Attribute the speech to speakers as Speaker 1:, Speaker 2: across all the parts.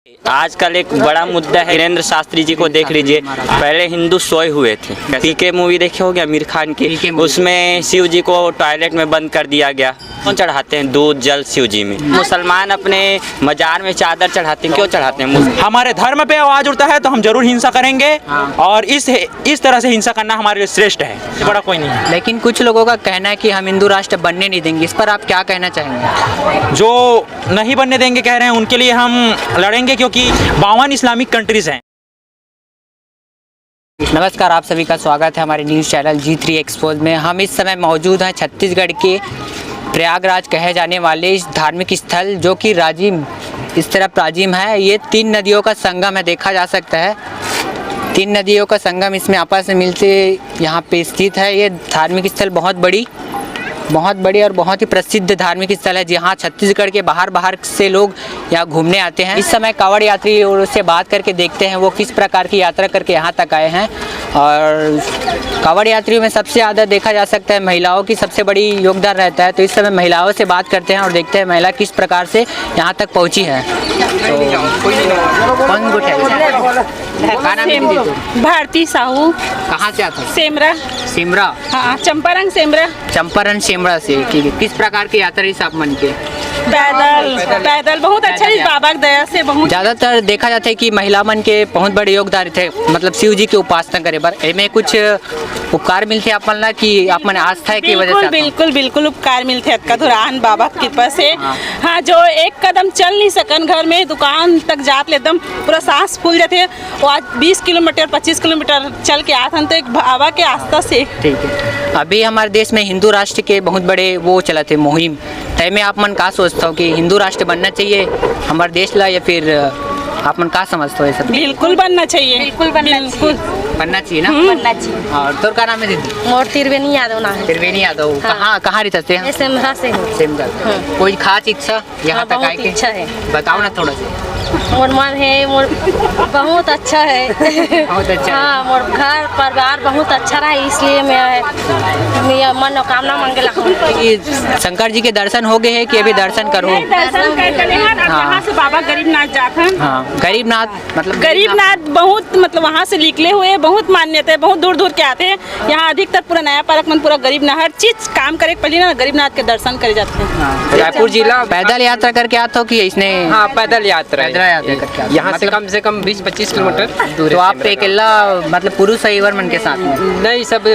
Speaker 1: आजकल एक बड़ा मुद्दा है, वीरेंद्र शास्त्री जी को देख लीजिए। पहले हिंदू सोए हुए थे। पीके मूवी देखे होगे आमिर खान की, उसमें शिव जी को टॉयलेट में बंद कर दिया गया। क्यों चढ़ाते हैं दूध जल शिव जी में? मुसलमान अपने मजार में चादर चढ़ाते हैं, क्यों चढ़ाते हैं?
Speaker 2: हमारे धर्म पे आवाज उठता है तो हम जरूर हिंसा करेंगे और इस तरह से हिंसा करना हमारे लिए श्रेष्ठ है, बड़ा कोई नहीं है।
Speaker 3: लेकिन कुछ लोगों का कहना है कि हम हिंदू राष्ट्र बनने नहीं देंगे, इस पर आप क्या कहना चाहेंगे?
Speaker 2: जो नहीं बनने देंगे कह रहे हैं उनके लिए हम लड़ेंगे, क्योंकि 52 इस्लामिक कंट्रीज हैं।
Speaker 3: नमस्कार, आप सभी का स्वागत है हमारे न्यूज़ चैनल G3 एक्सपोज में। हम इस समय मौजूद हैं छत्तीसगढ़ के प्रयागराज कहे जाने वाले इस धार्मिक स्थल, जो कि राजिम इस तरह प्राचीन है। ये 3 नदियों का संगम है, देखा जा सकता है 3 नदियों का संगम इसमें आपस में मिलते यहाँ पे स्थित है। ये धार्मिक स्थल बहुत बड़ी और बहुत ही प्रसिद्ध धार्मिक स्थल है, जहाँ छत्तीसगढ़ के बाहर से लोग यहाँ घूमने आते हैं। इस समय कांवड़ यात्री और उससे बात करके देखते हैं वो किस प्रकार की यात्रा करके यहाँ तक आए हैं। और कांवड़ यात्रियों में सबसे ज़्यादा देखा जा सकता है महिलाओं की सबसे बड़ी योगदान रहता है। तो इस समय महिलाओं से बात करते हैं और देखते हैं महिला किस प्रकार से यहाँ तक पहुँची है। तो कौन
Speaker 4: भारती साहू।
Speaker 3: कहाँ से आता है?
Speaker 4: सेमरा। हाँ, चंपारण
Speaker 3: सेमरा से। ठीक है, किस प्रकार की यात्रा आप मन के?
Speaker 4: पैदल बहुत अच्छा है, बाबा की दया से बहुत।
Speaker 3: ज़्यादातर देखा जाता है कि महिला मन के बहुत बड़े योगदान थे, मतलब शिव जी की उपासना करे पर इनमें कुछ उपकार मिलते आप मन कि आप मन आस्था की वजह से?
Speaker 4: बिल्कुल उपकार मिलते हैं धुरान बाबा की कृपा से। हाँ, जो एक कदम चल नहीं सकन घर में दुकान तक जाते एकदम पूरा सांस फूल जाते, वो आज 20 किलोमीटर 25 किलोमीटर चल के आते हैं, तो एक बाबा के आस्था से।
Speaker 3: ठीक है, अभी हमारे देश में हिंदू राष्ट्र के बहुत बड़े वो चला थे मुहिम, तय में आप मन का सोचता हो कि हिंदू राष्ट्र बनना चाहिए हमारे देश ला, या फिर आप मन का समझते हो? सब
Speaker 4: बिल्कुल बनना चाहिए,
Speaker 3: बनना चाहिए ना।
Speaker 4: बनना चाहिए।
Speaker 3: और तो क्या नाम है दीदी?
Speaker 5: मोर त्रिवेणी यादव ना है।
Speaker 3: त्रिवेणी यादव। कहाँ रहते हैं?
Speaker 5: सेमरा से हूँ।
Speaker 3: सेमरा। कोई खास इच्छा यहाँ तक आए की?
Speaker 5: इच्छा है,
Speaker 3: बताओ ना थोड़ा सा।
Speaker 5: मोर मन है, मोर बहुत अच्छा है।
Speaker 3: बहुत अच्छा।
Speaker 5: हाँ, मोर घर परिवार बहुत अच्छा रहा, इसलिए मैं मनोकामना मांगला हूँ।
Speaker 3: शंकर जी के दर्शन हो गए हैं कि अभी दर्शन करूँ?
Speaker 4: दर्शन कर यहाँ से बाबा गरीबनाथ जाते हैं।
Speaker 3: हाँ, गरीबनाथ मतलब
Speaker 4: गरीबनाथ बहुत मतलब वहाँ से निकले हुए बहुत मान्यता है, बहुत दूर के आते हैं यहाँ। अधिकतर पूरा नया पार्क में पूरा गरीबनाथ हर चीज काम करे पहले ना गरीबनाथ के दर्शन करे जाते हैं।
Speaker 3: रायपुर जिला पैदल यात्रा करके आता हो कि इसने?
Speaker 6: हाँ, पैदल यात्रा यहाँ से कम 20-25 किलोमीटर दूर।
Speaker 3: तो आप अकेला मतलब पुरुष सहीवर मन के साथ में?
Speaker 6: नहीं, सब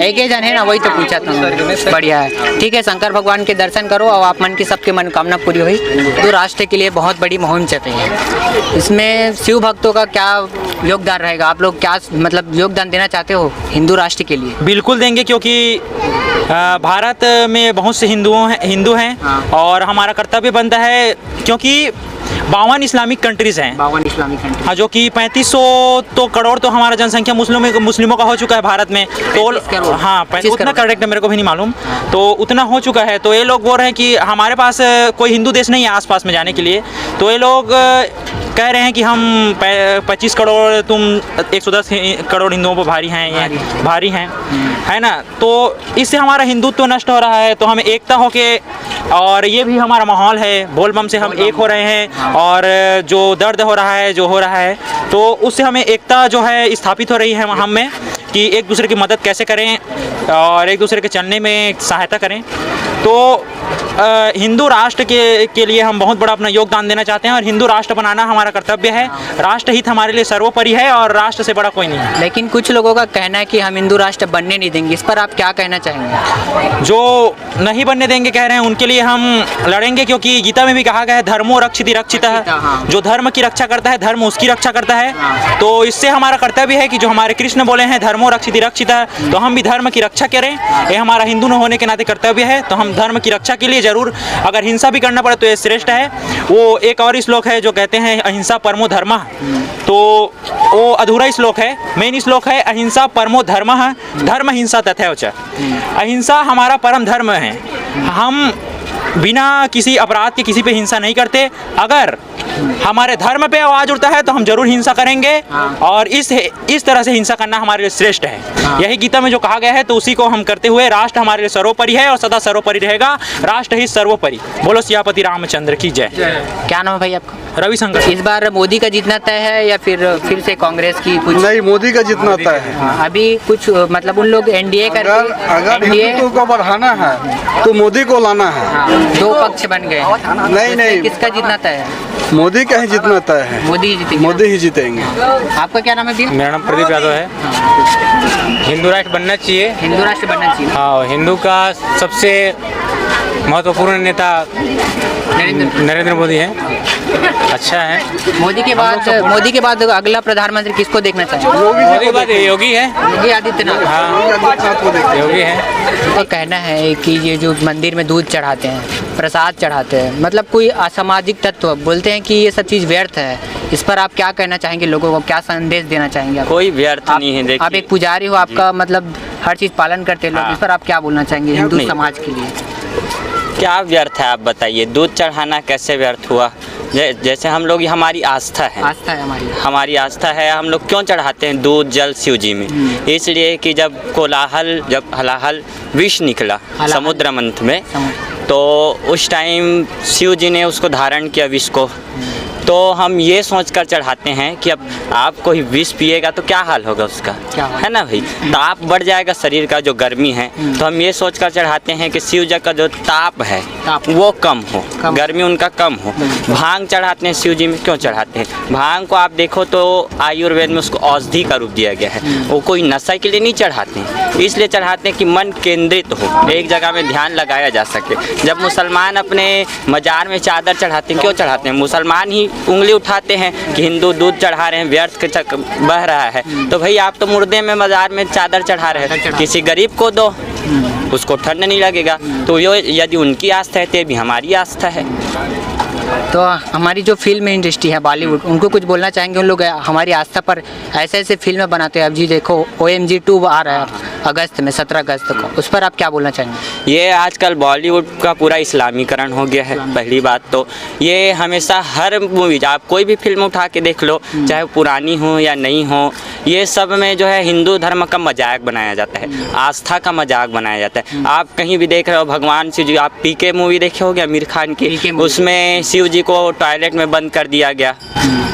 Speaker 3: एक ही जन है ना, वही तो पूछा था। बढ़िया है, ठीक है। शंकर भगवान के दर्शन करो और आप मन की सबके मनोकामना पूरी हुई। तो राष्ट्र के लिए बहुत बड़ी मुहिम चल रही है, इसमें शिव भक्तों का क्या योगदान रहेगा? आप लोग क्या मतलब योगदान देना चाहते हो हिंदू राष्ट्र के लिए?
Speaker 2: बिल्कुल देंगे, क्योंकि भारत में बहुत से हिंदू हैं और हमारा कर्तव्य बनता है, क्योंकि 52 इस्लामिक कंट्रीज हैं।
Speaker 3: 52 इस्लामिक कंट्री।
Speaker 2: हाँ, जो कि 3500 तो करोड़ तो हमारा जनसंख्या मुस्लिमों का हो चुका है भारत में। तो हाँ, उतना करेक्ट है, मेरे को भी नहीं मालूम। तो उतना हो चुका है, तो ये लोग बोल रहे हैं कि हमारे पास कोई हिंदू देश नहीं है आसपास में जाने के लिए। तो ये लोग कह रहे हैं कि हम 25 करोड़ तुम 110 करोड़ हिंदुओं पर भारी हैं, है ना। तो इससे हमारा हिंदुत्व नष्ट हो रहा है। तो हमें एकता होके, और ये भी हमारा माहौल है, बोल बम से हम एक हो रहे हैं, और जो दर्द हो रहा है तो उससे हमें एकता जो है स्थापित हो रही है हम में, कि एक दूसरे की मदद कैसे करें और एक दूसरे के चलने में सहायता करें। तो हिंदू राष्ट्र के लिए हम बहुत बड़ा अपना योगदान देना चाहते हैं, और हिंदू राष्ट्र बनाना हमारा कर्तव्य है। राष्ट्रहित हमारे लिए सर्वोपरि है और राष्ट्र से बड़ा कोई नहीं है।
Speaker 3: लेकिन कुछ लोगों का कहना है कि हम हिंदू राष्ट्र बनने नहीं देंगे, इस पर आप क्या कहना चाहेंगे?
Speaker 2: जो नहीं बनने देंगे कह रहे हैं उनके लिए हम लड़ेंगे, क्योंकि गीता में भी कहा गया है धर्मो रक्षिति रक्षितः। जो धर्म की रक्षा करता है धर्म उसकी रक्षा करता है। तो इससे हमारा कर्तव्य है कि जो हमारे कृष्ण बोले हैं धर्मो रक्षिति रक्षितः, तो हम भी धर्म की रक्षा करें। ये हमारा हिंदू होने के नाते कर्तव्य है। तो हम धर्म की रक्षा के लिए जरूर, अगर हिंसा भी करना पड़े तो ये श्रेष्ठ है। वो एक और श्लोक है जो कहते हैं अहिंसा परमो धर्मः, तो वो अधूरा श्लोक है। मेन श्लोक है अहिंसा परमो धर्मः, धर्म हिंसा तथैव च। अहिंसा हमारा परम धर्म है। हम बिना किसी अपराध के किसी पे हिंसा नहीं करते। अगर हमारे धर्म पे आवाज उठता है तो हम जरूर हिंसा करेंगे और इस तरह से हिंसा करना हमारे लिए श्रेष्ठ है। यही गीता में जो कहा गया है तो उसी को हम करते हुए राष्ट्र हमारे लिए सर्वोपरि है और सदा सर्वोपरि रहेगा। राष्ट्र ही सर्वोपरि। बोलो सियापति रामचंद्र की जय।
Speaker 3: क्या नाम है भाई आपका?
Speaker 2: रविशंकर।
Speaker 3: इस बार मोदी का जीतना तय है या फिर से कांग्रेस की कुछ?
Speaker 7: नहीं, मोदी का जितना तय है।
Speaker 3: अभी कुछ मतलब उन लोग एनडीए
Speaker 7: अगर हिंदुत्व को बढ़ाना है तो मोदी को लाना है।
Speaker 3: दो पक्ष बन गए।
Speaker 7: नहीं,
Speaker 3: किसका जीतना तय है?
Speaker 7: मोदी का ही जितना तय है।
Speaker 3: मोदी ही जीतेंगे।
Speaker 7: मोदी ही जीतेंगे।
Speaker 3: आपका क्या नाम है भैया?
Speaker 8: मेरा नाम प्रदीप यादव है। हिंदू राष्ट्र बनना चाहिए।
Speaker 3: हिंदू राष्ट्र बनना चाहिए।
Speaker 8: हाँ, हिंदू का सबसे महत्वपूर्ण नेता नरेंद्र मोदी है। अच्छा है।
Speaker 3: मोदी के बाद अगला प्रधानमंत्री किसको देखना चाहिए?
Speaker 8: मोदी के बाद योगी है।
Speaker 3: योगी आदित्यनाथ।
Speaker 8: हाँ, योगी है।
Speaker 3: तो कहना है कि ये जो मंदिर में दूध चढ़ाते हैं, प्रसाद चढ़ाते हैं, मतलब कोई असामाजिक तत्व बोलते हैं कि ये सब चीज़ व्यर्थ है। इस पर आप क्या कहना चाहेंगे? लोगों को क्या संदेश देना चाहेंगे?
Speaker 1: कोई व्यर्थ नहीं है। देखिए,
Speaker 3: आप एक पुजारी हो, आपका मतलब हर चीज़ पालन करते हैं लोग।
Speaker 1: हाँ।
Speaker 3: इस पर आप क्या बोलना चाहेंगे हिंदू
Speaker 1: नहीं।
Speaker 3: समाज के लिए?
Speaker 1: क्या व्यर्थ है आप बताइए? दूध चढ़ाना कैसे व्यर्थ हुआ? जैसे हम लोग, हमारी आस्था है।
Speaker 3: आस्था है
Speaker 1: हमारी आस्था है। हम लोग क्यों चढ़ाते हैं दूध जल शिव जी में? इसलिए कि जब हलाहल विष निकला समुद्र मंथ में, तो उस टाइम शिव जी ने उसको धारण किया विष को। तो हम ये सोचकर चढ़ाते हैं कि अब आप कोई विष पिएगा तो क्या हाल होगा उसका, है ना भाई? ताप बढ़ जाएगा शरीर का, जो गर्मी है। तो हम ये सोचकर चढ़ाते हैं कि शिव जी का जो ताप है वो कम हो, गर्मी उनका कम हो। भांग चढ़ाते हैं शिव जी में। क्यों चढ़ाते हैं भांग को? आप देखो तो आयुर्वेद में उसको औषधि का रूप दिया गया है। वो कोई नशा के लिए नहीं चढ़ाते हैं, इसलिए चढ़ाते हैं कि मन केंद्रित हो, एक जगह में ध्यान लगाया जा सके। जब मुसलमान अपने मजार में चादर चढ़ाते हैं, क्यों चढ़ाते हैं? मुसलमान ही उंगली उठाते हैं कि हिंदू दूध चढ़ा रहे हैं, व्यर्थ के बह रहा है। तो भाई आप तो मुर्दे में मजार में चादर चढ़ा रहे हैं, किसी गरीब को दो, उसको ठंड नहीं लगेगा। तो यदि उनकी आस्था है तो ये भी हमारी आस्था है।
Speaker 3: तो हमारी जो फिल्म इंडस्ट्री है बॉलीवुड, उनको कुछ बोलना चाहेंगे? उन लोग हमारी आस्था पर ऐसे ऐसे फिल्में बनाते हैं। अब जी देखो OMG 2 आ रहा है अगस्त में, 17 अगस्त को। उस पर आप क्या बोलना चाहेंगे?
Speaker 1: ये आजकल बॉलीवुड का पूरा इस्लामीकरण हो गया है। पहली बात तो ये हमेशा हर मूवी, आप कोई भी फिल्म उठा के देख लो, चाहे पुरानी हो या नई हो, ये सब में जो है हिंदू धर्म का मजाक बनाया जाता है, आस्था का मजाक बनाया जाता है। आप कहीं भी देख रहे हो भगवान शिव जी, आप PK मूवी देखे होगे आमिर खान की, उसमें शिव जी को टॉयलेट में बंद कर दिया गया।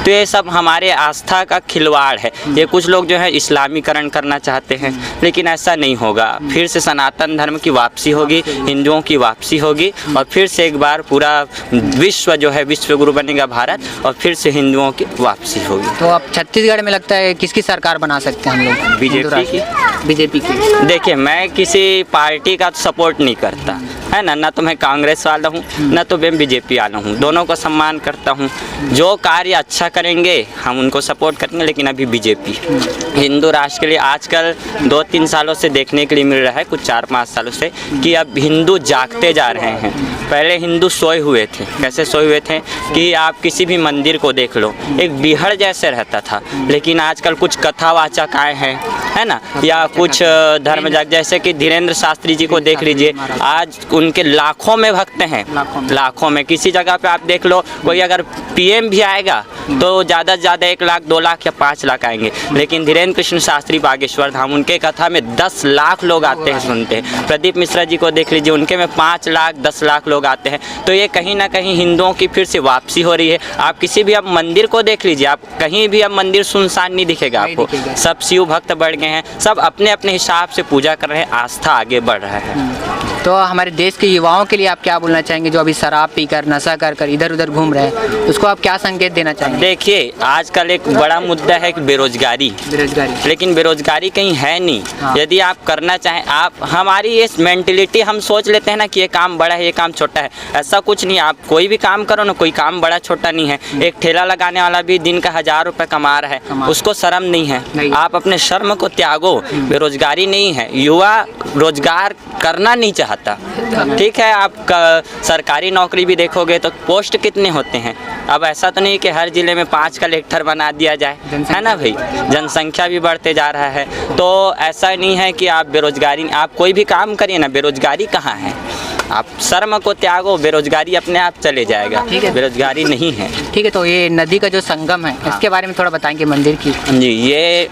Speaker 1: तो ये सब हमारे आस्था का खिलवाड़ है। ये कुछ लोग जो है इस्लामीकरण करना चाहते हैं, लेकिन ऐसा नहीं होगा। फिर से सनातन धर्म की वापसी होगी, हिंदुओं की वापसी होगी, और फिर से एक बार पूरा विश्व जो है विश्व गुरु बनेगा भारत, और फिर से हिंदुओं की वापसी होगी।
Speaker 3: तो अब छत्तीसगढ़ में लगता है किसकी सरकार बना सकते हैं हम लोग? बीजेपी की।
Speaker 1: देखिए, मैं किसी पार्टी का सपोर्ट नहीं करता, है ना तो मैं कांग्रेस वाला हूँ, ना तो मैं BJP वाला हूँ। दोनों को सम्मान करता हूँ। जो कार्य अच्छा करेंगे हम उनको सपोर्ट करेंगे, लेकिन अभी BJP हिंदू राष्ट्र के लिए आजकल 2-3 सालों से देखने के लिए मिल रहा है, कुछ 4-5 सालों से, कि अब हिंदू जागते जा रहे हैं। पहले हिंदू सोए हुए थे। कैसे सोए हुए थे कि आप किसी भी मंदिर को देख लो, एक बिहड़ जैसे रहता था। लेकिन आजकल कुछ कथावाचक आए हैं, है ना, या कुछ धर्म जाग, जैसे कि धीरेन्द्र शास्त्री जी को देख लीजिए, आज उनके लाखों में भक्त हैं, लाखों में। किसी जगह पे आप देख लो, कोई अगर PM भी आएगा तो ज़्यादा से ज़्यादा 1 लाख 2 लाख या 5 लाख आएंगे। लेकिन धीरेन्द्र कृष्ण शास्त्री बागेश्वर धाम, उनके कथा में 10 लाख लोग आते हैं, सुनते हैं। प्रदीप मिश्रा जी को देख लीजिए, उनके में 5 लाख 10 लाख लोग आते हैं। तो ये कहीं ना कहीं हिंदुओं की फिर से वापसी हो रही है। आप किसी भी अब मंदिर को देख लीजिए, आप कहीं भी अब मंदिर सुनसान नहीं दिखेगा आपको। सब शिव भक्त बढ़ गए हैं, सब अपने अपने हिसाब से पूजा कर रहे हैं, आस्था आगे बढ़ रहा है।
Speaker 3: तो हमारे देश के युवाओं के लिए आप क्या बोलना चाहेंगे जो अभी शराब पीकर नशा कर कर इधर उधर घूम रहे हैं? उसको आप क्या संकेत देना चाहेंगे?
Speaker 1: देखिए, आजकल एक बड़ा मुद्दा है कि बेरोजगारी, लेकिन बेरोजगारी कहीं है नहीं।
Speaker 3: हाँ।
Speaker 1: यदि आप करना चाहें, आप हमारी ये मेंटलिटी, हम सोच लेते हैं ना कि ये काम बड़ा है, ये काम छोटा है। ऐसा कुछ नहीं। आप कोई भी काम करो ना, कोई काम बड़ा छोटा नहीं है। एक ठेला लगाने वाला भी दिन का 1000 रुपये कमा रहा है, उसको शर्म नहीं है। आप अपने शर्म को त्यागो। बेरोजगारी नहीं है, युवा रोजगार करना नहीं चाहता। ठीक है, आप सरकारी नौकरी भी देखोगे तो पोस्ट कितने होते हैं। अब ऐसा तो नहीं कि हर जिले में 5 कलेक्टर बना दिया जाए, है ना भाई। जनसंख्या भी बढ़ते जा रहा है, तो ऐसा नहीं है कि आप बेरोजगारी, आप कोई भी काम करिए ना, बेरोजगारी कहाँ है। आप शर्म को त्यागो, बेरोजगारी अपने आप चले जाएगा।
Speaker 3: ठीक है।
Speaker 1: बेरोजगारी नहीं है।
Speaker 3: ठीक है, तो ये नदी का जो संगम है इसके बारे में थोड़ा बताएंगे मंदिर की।
Speaker 1: जी, ये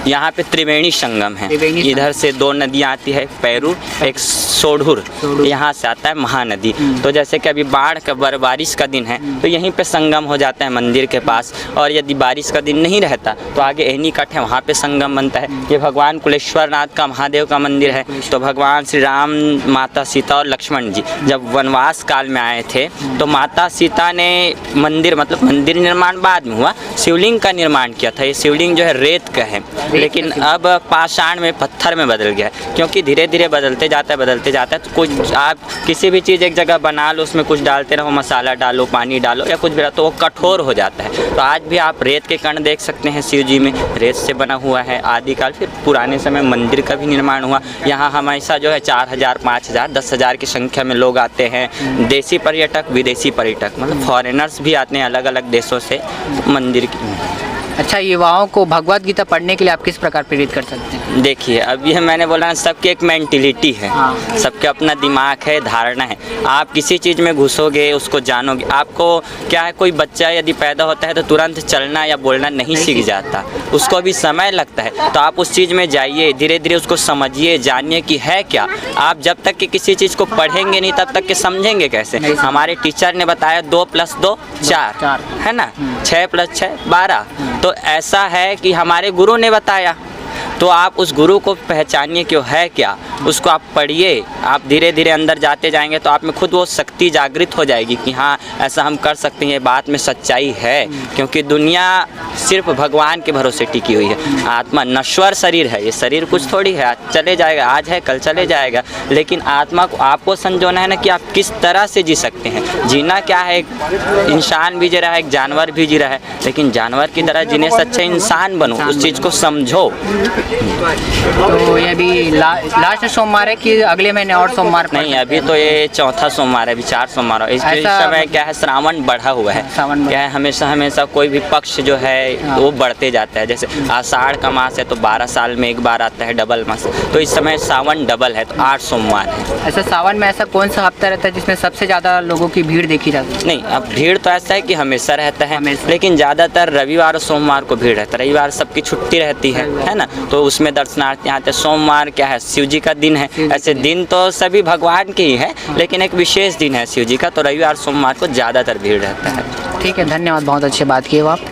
Speaker 1: यहाँ पे त्रिवेणी संगम है।
Speaker 3: त्रिवेणी संगम।
Speaker 1: इधर से दो नदियाँ आती है, पैरू, एक सोढ़ुर, यहाँ से आता है महानदी। तो जैसे कि अभी बाढ़ का बारिश का दिन है तो यहीं पे संगम हो जाता है मंदिर के पास, और यदि बारिश का दिन नहीं रहता तो आगे एनीकट है, वहाँ पे संगम बनता है। ये भगवान कुलेश्वर नाथ का महादेव का मंदिर है। तो भगवान श्री राम, माता सीता और लक्ष्मण जी जब वनवास काल में आए थे तो माता सीता ने मंदिर निर्माण बाद में हुआ, शिवलिंग का निर्माण किया था। ये शिवलिंग जो है रेत का है, लेकिन अब पाषाण में, पत्थर में बदल गया है, क्योंकि धीरे धीरे बदलते जाता है। तो कुछ आप किसी भी चीज़ एक जगह बना लो, उसमें कुछ डालते रहो, मसाला डालो, पानी डालो या कुछ भी, तो वो कठोर हो जाता है। तो आज भी आप रेत के कण देख सकते हैं शिव जी में, रेत से बना हुआ है आदिकाल। फिर पुराने समय मंदिर का भी निर्माण हुआ। यहाँ हमेशा जो है 4000, 5000, 10,000 की संख्या में लोग आते हैं, देसी पर्यटक, विदेशी पर्यटक, मतलब फॉरेनर्स भी आते हैं अलग अलग देशों से मंदिर की।
Speaker 3: अच्छा, युवाओं को भगवत गीता पढ़ने के लिए आप किस प्रकार प्रेरित कर सकते हैं?
Speaker 1: देखिए, अब ये मैंने बोला ना, सबकी एक मेंटिलिटी है, सबके अपना दिमाग है, धारणा है। आप किसी चीज़ में घुसोगे, उसको जानोगे। आपको क्या है, कोई बच्चा यदि पैदा होता है तो तुरंत चलना या बोलना नहीं सीख जाता, उसको भी समय लगता है। तो आप उस चीज़ में जाइए, धीरे धीरे उसको समझिए, जानिए कि है क्या। आप जब तक कि किसी चीज़ को पढ़ेंगे नहीं तब तक कि समझेंगे कैसे। हमारे टीचर ने बताया 2 + 2 4 है ना, 6 + 6 12। तो ऐसा है कि हमारे गुरु ने बताया, तो आप उस गुरु को पहचानिए कि वो है क्या, उसको आप पढ़िए। आप धीरे धीरे अंदर जाते जाएंगे तो आप में खुद वो शक्ति जागृत हो जाएगी कि हाँ, ऐसा हम कर सकते हैं, ये बात में सच्चाई है। क्योंकि दुनिया सिर्फ भगवान के भरोसे टिकी हुई है। आत्मा नश्वर शरीर है, ये शरीर कुछ थोड़ी है, आज चले जाएगा, आज है कल चले जाएगा। लेकिन आत्मा को आपको संजोना है ना कि आप किस तरह से जी सकते हैं। जीना क्या है, एक इंसान भी जी रहा है, एक जानवर भी जी रहा है, लेकिन जानवर की तरह जीने से अच्छा इंसान बनो, उस चीज़ को समझो।
Speaker 3: तो ये भी लास्ट सोमवार है कि अगले महीने और सोमवार?
Speaker 1: नहीं, अभी तो ये चौथा सोमवार है, अभी 4 सोमवार है। इस समय क्या है, श्रावण बढ़ा हुआ है। क्या है, हमेशा कोई भी पक्ष जो है वो बढ़ते जाता है। जैसे आषाढ़ का मास है तो 12 साल में एक बार आता है डबल मास, तो इस समय सावन डबल है, तो 8 सोमवार है।
Speaker 3: ऐसा सावन में ऐसा कौन सा हफ्ता रहता है जिसमें सबसे ज़्यादा लोगों की भीड़ देखी जाती है?
Speaker 1: नहीं, अब भीड़ तो ऐसा है कि हमेशा रहता है, लेकिन ज़्यादातर रविवार और सोमवार को भीड़ रहता है। रविवार सबकी छुट्टी रहती है ना, तो उसमें दर्शनार्थी आते हैं। सोमवार क्या है, शिव जी का दिन है। ऐसे दिन तो सभी भगवान के ही है, लेकिन एक विशेष दिन है शिव जी का, तो रविवार सोमवार को ज़्यादातर भीड़ रहता है।
Speaker 3: ठीक है, धन्यवाद, बहुत अच्छी बात की आप।